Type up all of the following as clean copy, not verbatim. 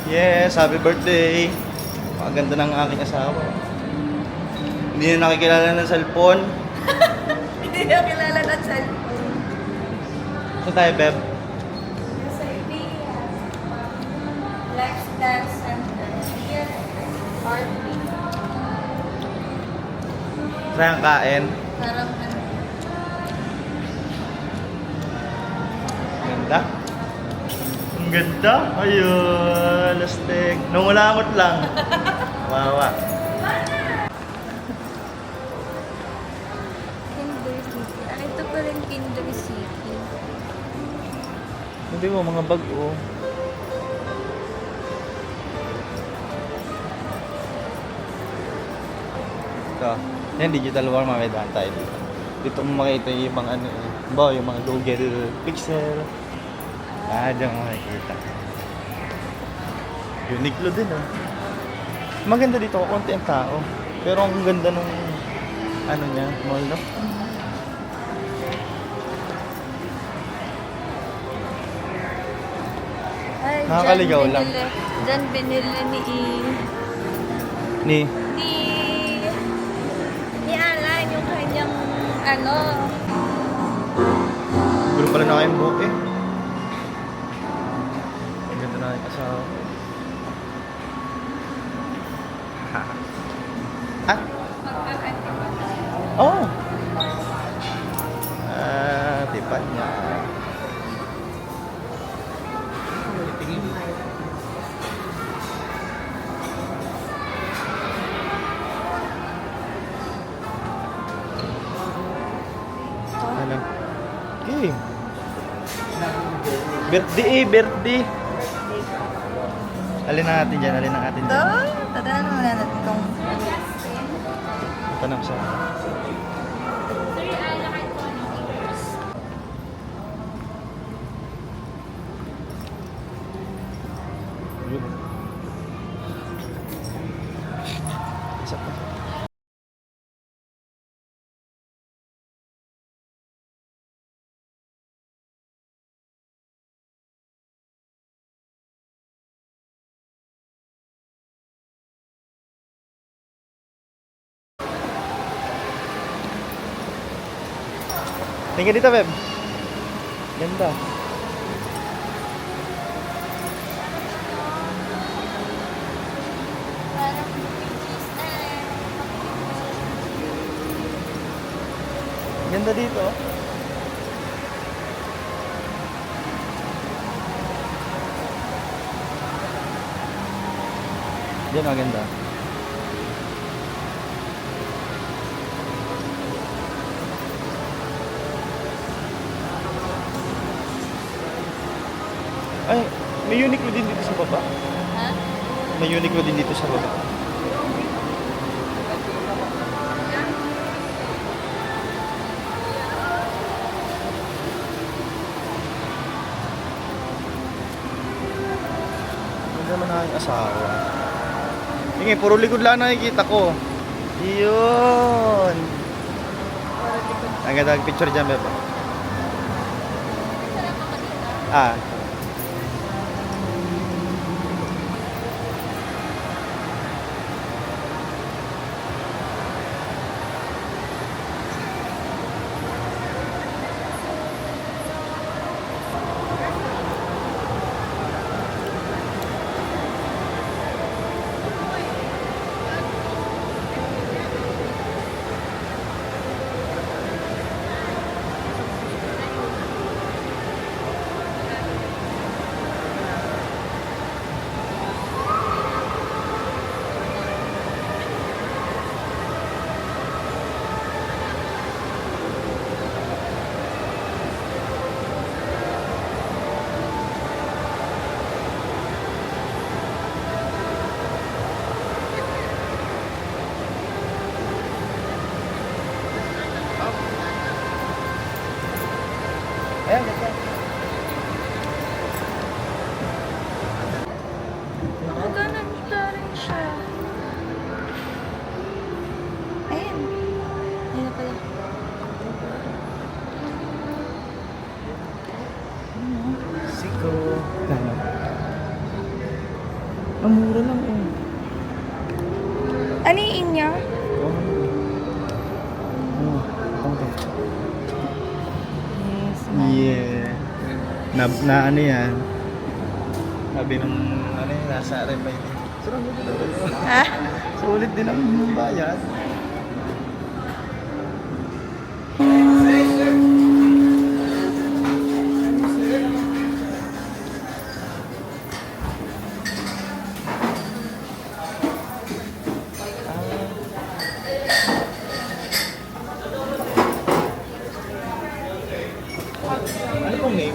Yes, happy birthday. Ang ganda ng aking asawa. Hindi na nakikilala ng cellphone. Hindi niya kilala ng cellphone. Saan tayo, Beb? Nasa Ibia. Lifestyle Center. Here, RP. Saan kain? Parang ano. Ganda. Ang ganda. Ayun, lastig. Nangulangot lang. Wawa. Kinder City. Ah, ito pa rin Kinder City. Hindi mo, mga bag, oh. Ito. Yan, digital war, mamedaan tayo dito. Dito mo makita yung mga ano, ba, yung mga Google Pixel. Ah, diyan mo makikita. Uniqlo din, oh. Maganda dito, konti ang tao. Pero ang ganda nung, ano niya, mall, no? Ay, Nakakaligaw lang. Diyan binili ni Ni, ni ni Alan yung kanyang ano. gulo pala na kayong buhok, eh. Ang ganda na yung asawa. Ha? Ha? Oh! Ah, tipan niya. Ano? Okay. Birthday, birthday. Alin na natin dyan, alin na natin Ito, dyan. tadaan naman natin itong Tanong sa... Yun. Isa pa. Tingnan dito, Beb. Ganda. parang Ganda dito. Diyan maganda. Ay, may Uniqlo din dito sa baba. ha? May Uniqlo din dito sa baba. Ganda naman ang asawa. Sige, puro likod lang nakikita ko. Yun. Ang ganda ng picture dyan, Beba. Ah. Ayan, ganda. Maganda rin siya. Ayan. Ayan na pala. Siko. Ano? Ang mura lang oh. Ano yung inya? Oh, okay. Yes, Yeah. Na ano yan? Sabi nung ano yun, nasa repay din. Ha? Sulit din ang bayad. Ano pong name?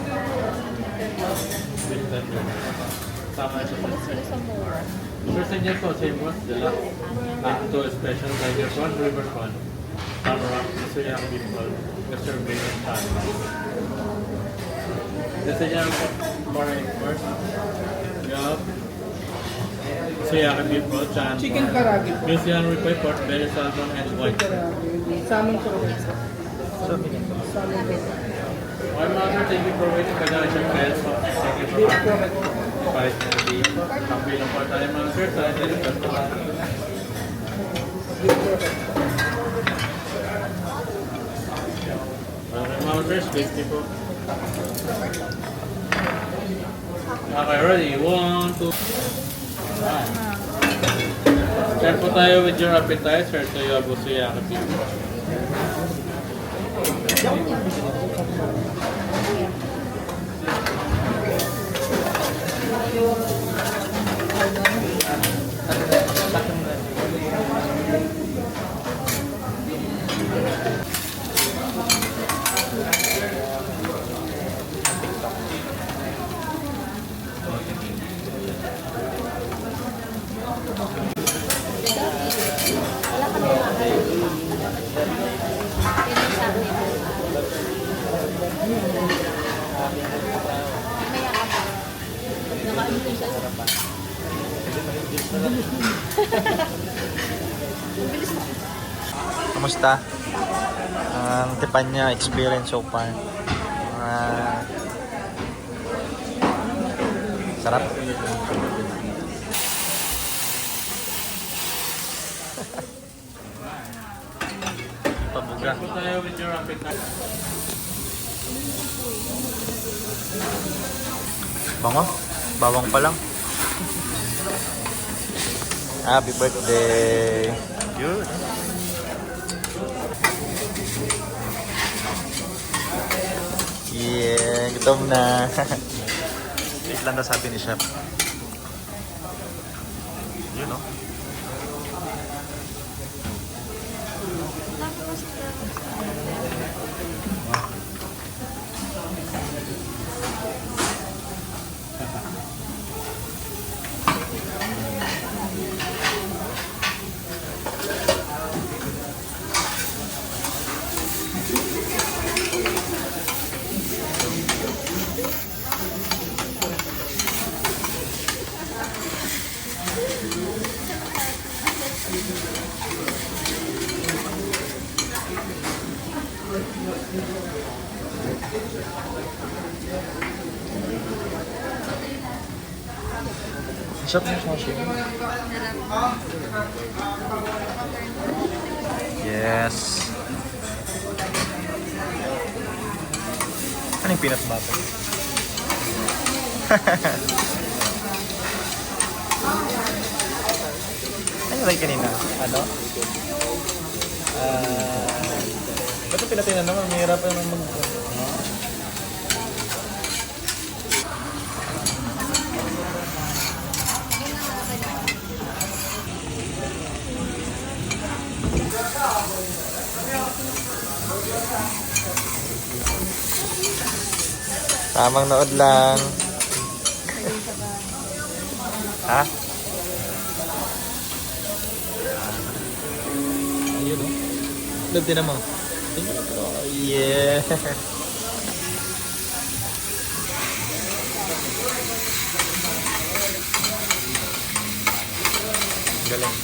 Tama siya. Sila sa mura. First niya po, same one, dala. To a special tiger one, river one. Tamarack, gusto niya ang people. Gusto niya ang billion time. Gusto niya ang more expert. Yup. Gusto niya ang people, chan. Chicken karagi. Gusto niya ang ribeye, pork belly, salmon, and white. Salmon croquettes. My mother, thank you for waiting. Kaya siya kaya so. Thank you for Beef waiting. croquettes. Kahit na hindi. Happy lang po tayo mga sir. Tayo tayo lang po. Beef croquettes. Mga sir, safety po. Okay, ready? 1, 2. Start po tayo with your appetizer. Ito yung abuso yakapin. Wala ka na Yan sa akin. Mamaya ka pa. Nakaano siya. Kamusta? Ang Tepanya experience so far. Sarap. Pabuga. Start po tayo with your appetizer. Bango? Bawang pa lang. Happy birthday. Yun. Yeah, gutom na. Wait lang daw sabi ni Chef. Yun no? Sarap yung sashimi. Yes. Ano yung peanut butter? Ano yung kanina? Ano? Ba't yung pinatinan naman? Mahirap pa naman mag... Tamang nood lang. Ha? Ayun o. Love din naman. Yeah. Galing.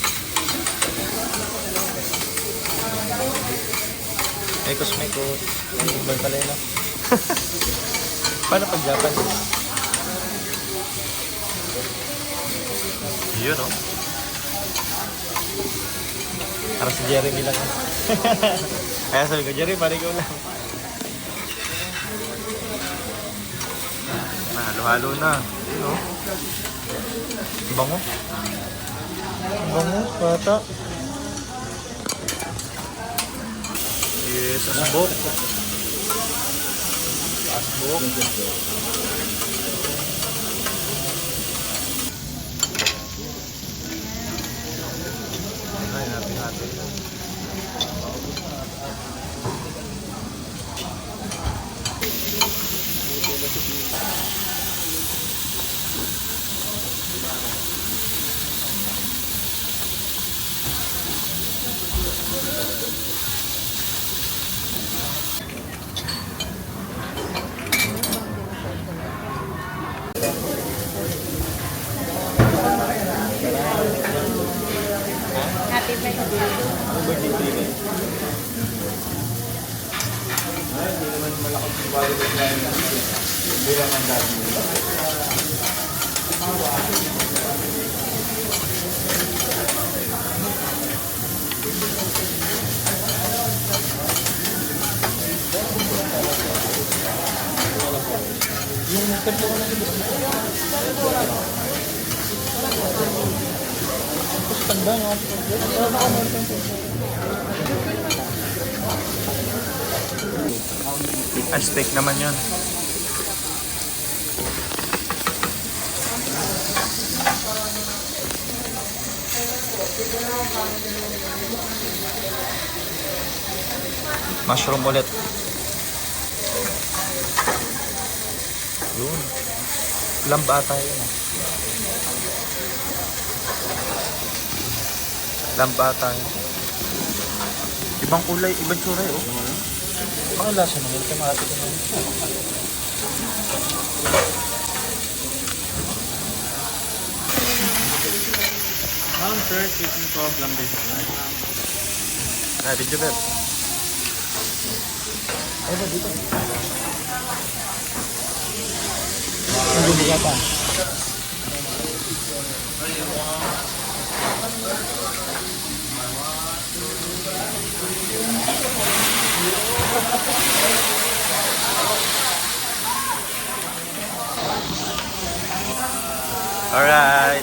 Mekos. Ibang pala yun. Paano pag Japanese? Yun, oh. Para si Jeremy lang. Kaya sabi ko, Jeremy, pare ko lang. Halo-halo na. Yun, oh. Bango. Bango, bata. Yes, asbok. Asbok. Ay, hati-hati na. Happy birthday. Ay, steak naman yun. Mushroom ulit. Yun. Lamba ata yun. Lamba ata yun. Ibang kulay, ibang tsura eh. Oh. Ang lasa naman, kamati ko naman. Ma'am, sir, chicken po, lambation. Ay, video bet. Ay, ba dito? Ang gumaga pa. Alright.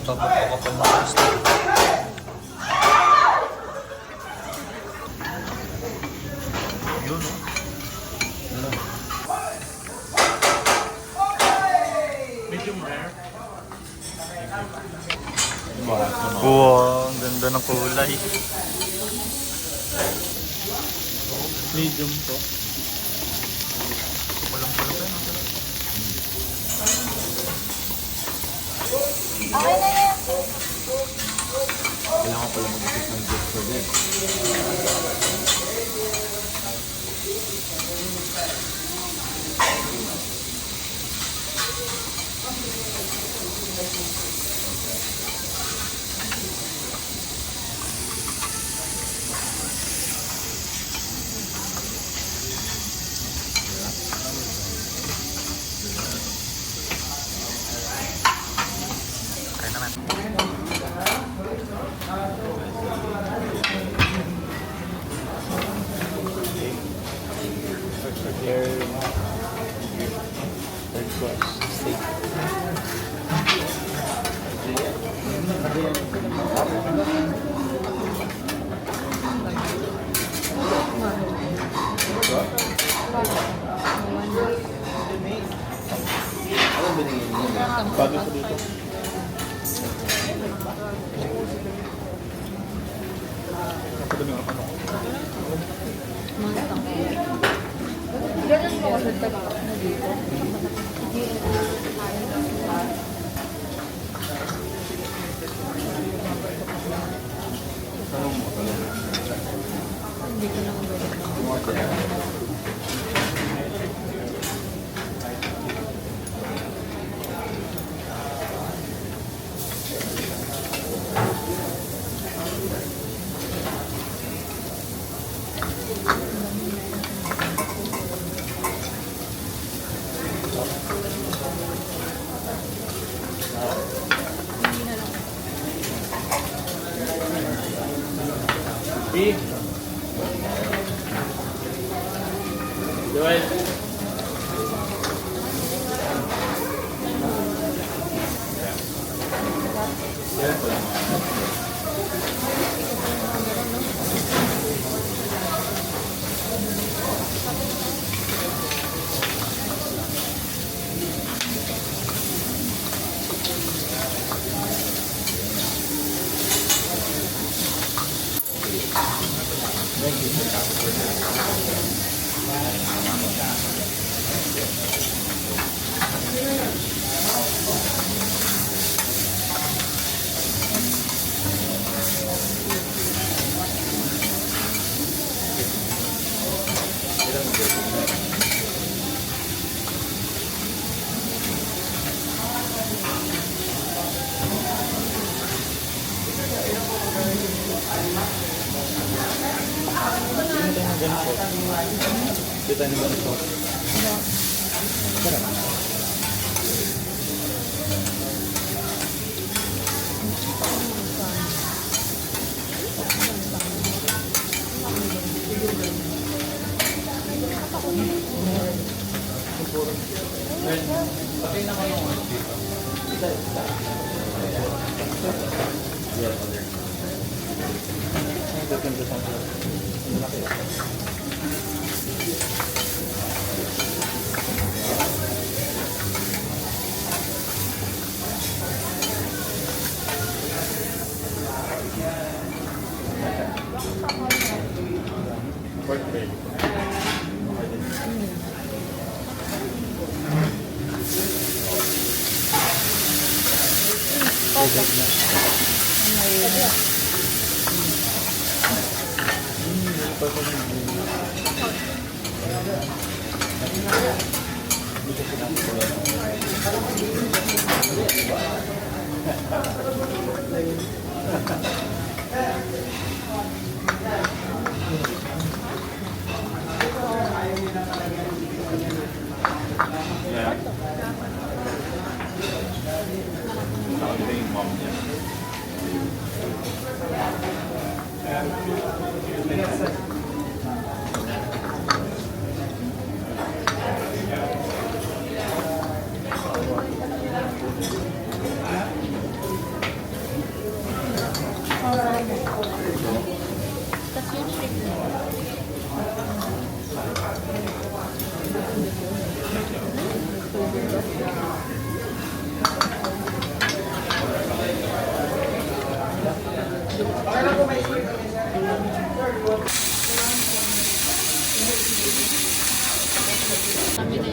Tapos ako pa makas. Yun, Medium rare. wow, ang ganda ng kulay. Medium po. Walang-walang pa yun. Okay na yan. Kailangan pala mag-isip ng gift for this. Kaya naman. Third course steak. Bago ko dito. Ganun mo kasi tapak na dito. Hindi ko na Joel. Kita naman ito. Pork belly. Tapos yung shrimp.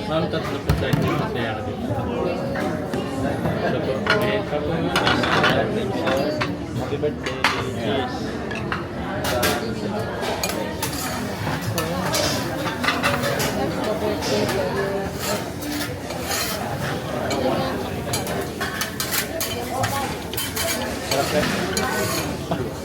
Ma'am, tatlo po tayo dito sa Yardi. So, may couple of happy birthday. Cheers. Sarap rin. Sarap.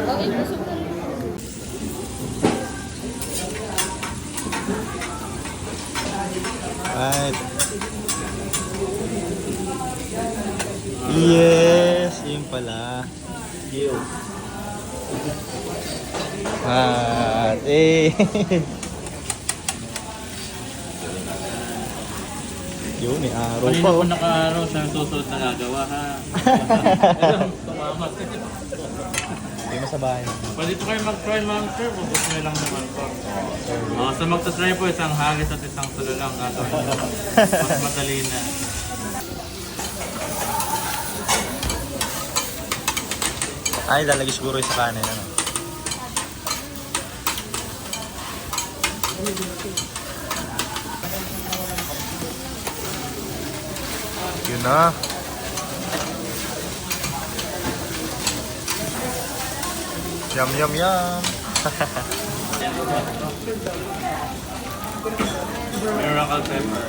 Okay, busog na rin. Right. Yes, yun pala. At yun, may araw pa. Kanina Oh. po naka-araw sa susunod na gagawa ha. Tumama. Hindi mo sa bahay. Pwede po kayo mag-try ma'am sir, bubos nyo lang naman po. Sa magta-try po, isang hagis at isang tulo lang gagawin nyo. Mas madali na. Ay, lalagay siguro yung sa kanin. Ano? Yun na. Yum, yum, yum. Miracle pepper.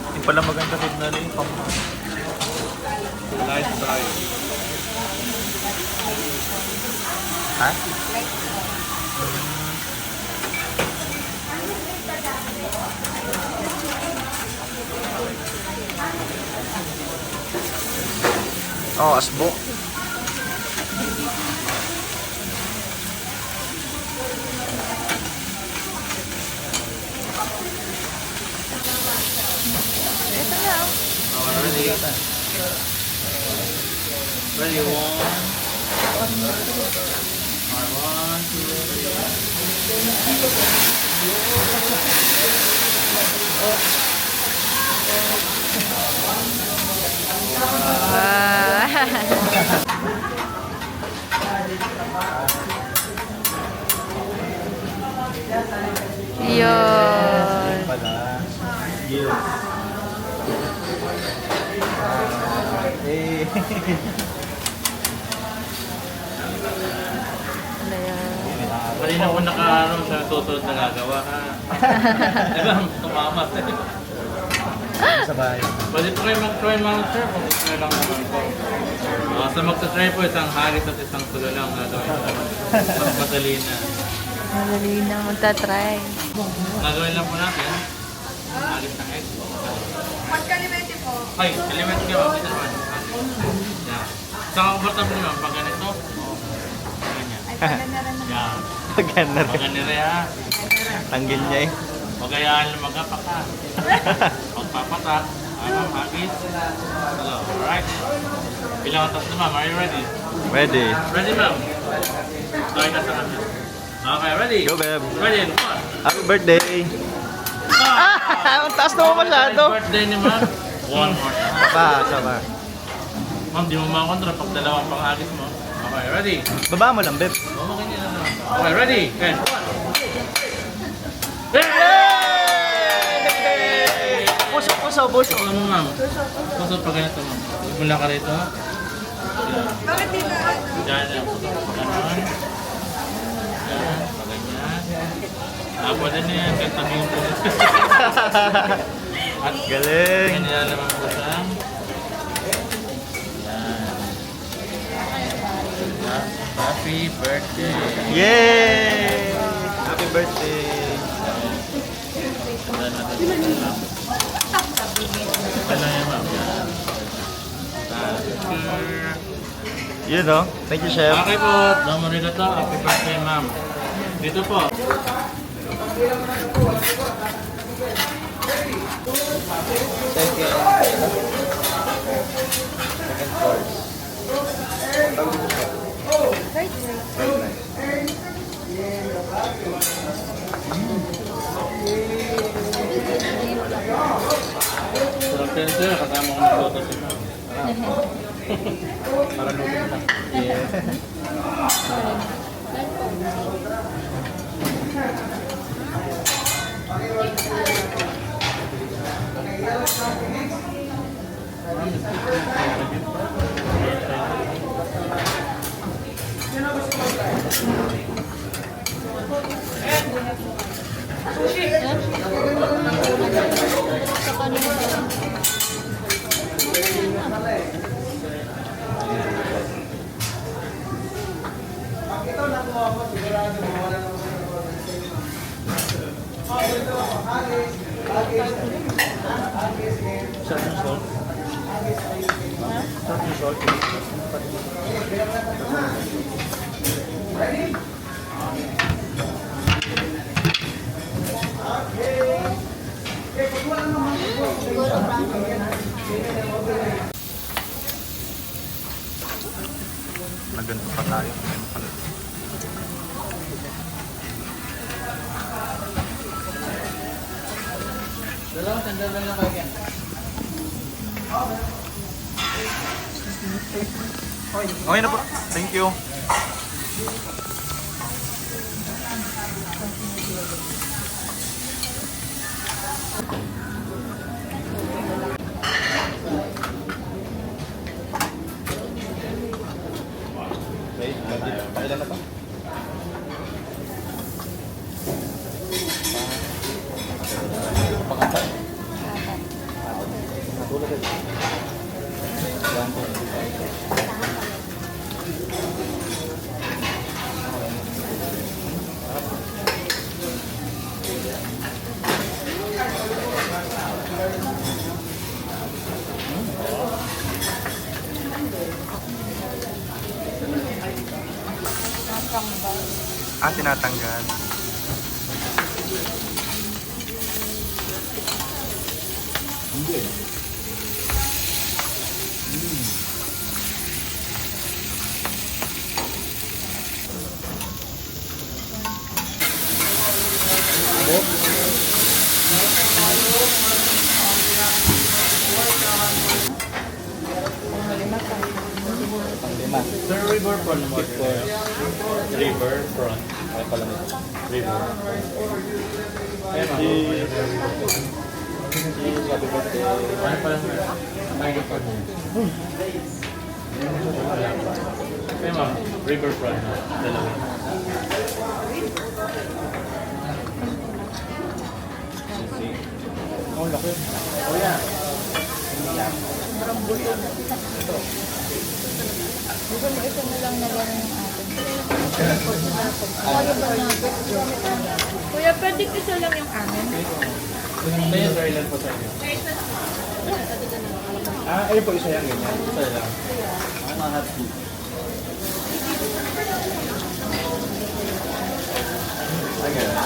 Hindi pala maganda signal eh. Light fry. Ha? Oh, asbo. Ito na. Ready? Ready, one. One, two, three. Yun. Pala. Gil. Eh. Ano yan? Kanina ko nakaroon sa susunod na gagawa ha. Diba, tumamas eh. Sa bahay. Pwede po kayo mag-try mga sir kung gusto nyo lang naman po. Sa magta-try po, isang harit at isang tulo lang gagawin naman. Mas madali na. Madali na magta-try. Gagawin lang po natin. Harit ng egg. Magkalimete po. Ay, element ka ba? Ito naman. Yan. Saka comfortable naman pag ganito. Ganyan. Ay, pala na rin. Yan. Pagkan na Pag rin. ganito ha. Tanggil niya eh. Huwag kayaan lumagapak ha. Pagpapatak. Ma'am, happy? Hello, alright. Bilang ang tatlo ma'am, are you ready? Ready. Ready ma'am? Okay na sa kanya. Okay, ready? Go, Beb. Ready, and one. Happy birthday. Ah! Ang taas naman masyado. Happy birthday ni ma'am. One more time. Pa, sama. Ma'am, di mo makakontra pag dalawang pang-agis mo. Okay, ready? Baba mo lang, Beb. Oo, ganyan na naman. Okay, ready? And one. Puso, puso, puso. Ano mo ma'am? Puso pag ganito ma'am. Mula ka rito. Bakit di na ano? Yan, yan. Puso pag ganon. Yan, pag ganyan. Pwede na yan. Kanta mo yung puso. At Galing. ganyan naman po siya. Yan. Happy birthday. Yay! Happy birthday. Wala na ito. Ano yan ma'am? Yan. You know. Thank you, Chef. Okay po. Damo rin ito. Happy birthday ma'am. Dito po. Thank you. Second course. Right, right. Sarap yan sir. Kasama ko ng loto si ma'am. Para luto na. Yeah. Sarap yung salt. Sarap yung salt. Naganto pa tayo. Ngayon pala. Dalawang tanda lang na kayo yan. Okay na po. Thank you. Kailan na pa? Pangalan? Natulog ka. tinatanggal. Ah, tinatanggal. Panglima. Sir, river prawn mo po. River prawn. Ay pala nito. River. Ayan o. Happy birthday. Ano pala sir? Tiger prawn mo. Ayan ma'am, river prawn na. Dalawa. Oh, laki. Oh, yeah. Ito na lang na gano'n yung atin. Kaya ba natin? Kuya, pwede isa lang yung amin. Ayan sir, ilan po sa inyo? Ah, ayun po isa yan ganyan. Isa lang. Mga happy. Ay, ganyan.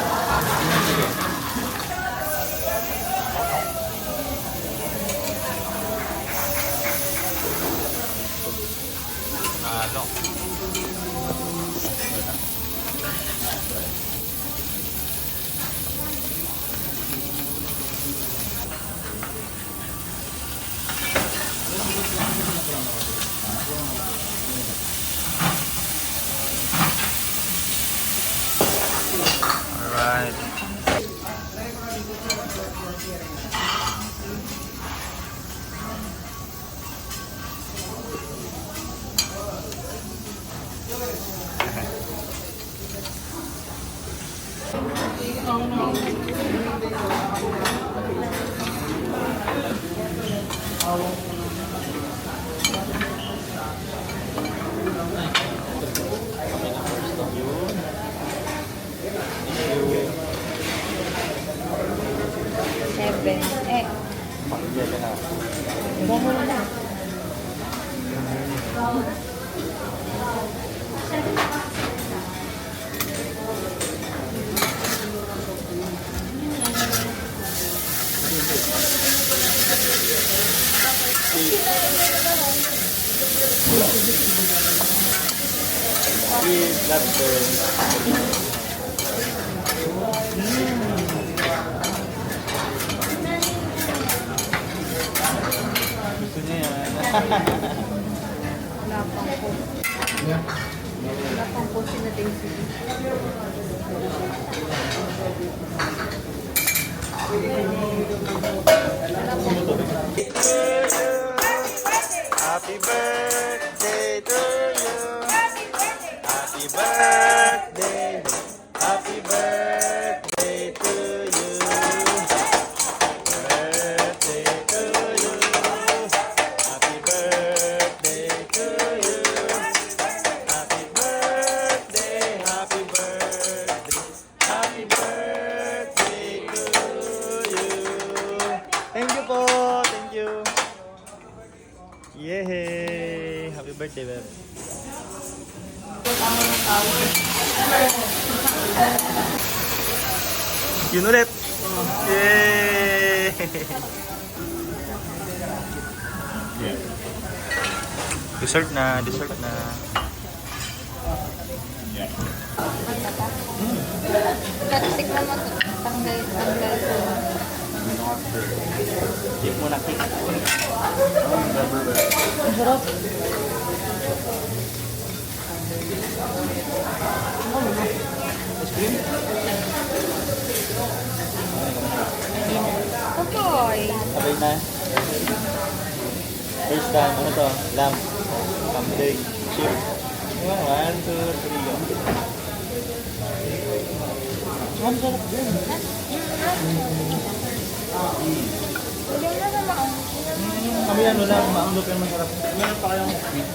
Ano? Alright. Seven. Pakinggan ka na. Bomo na. Gusto niya yan. Wala pang po. Wala pang po na Daisy. Happy birthday to you. Happy birthday. Happy birthday to you. Birthday to you. Happy birthday to you. Happy birthday. Happy birthday. Happy birthday to you. Thank you po. Thank you. Yay! Happy birthday, babe. Yun ulit. Yay! Dessert na, dessert na. Tikman mo to. Tanggal ko. Tip mo na cake. Ang sarap. Ice cream? Okay. Sabay na. First time, ano to? Lamb. Kambing. Chip. Yun, 1, 2, 3, go. Ang sarap din. Uling na naman. Kami ano lang, maamlo pero masarap. Meron pa kayong sweet.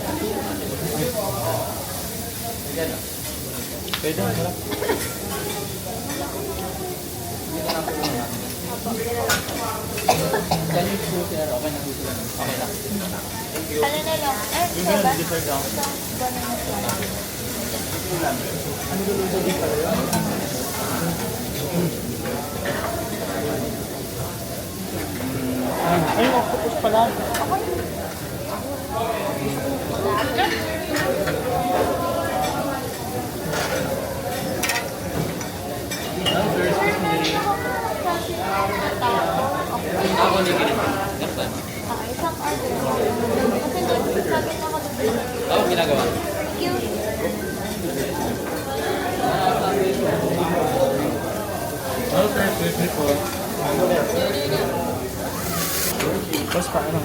Pwede, masarap. Can you choose it? Okay na, gusto lang. Okay na. Thank you. Ano na lang? Yung ganun, dessert lang. Banana flour. Ay, octopus pala. Ako ni Gini. Kaptan. Isang order. Kasi doon, sabi na ako doon. Ako ginagawa. Thank you. Okay, thank you po. Boss, paano?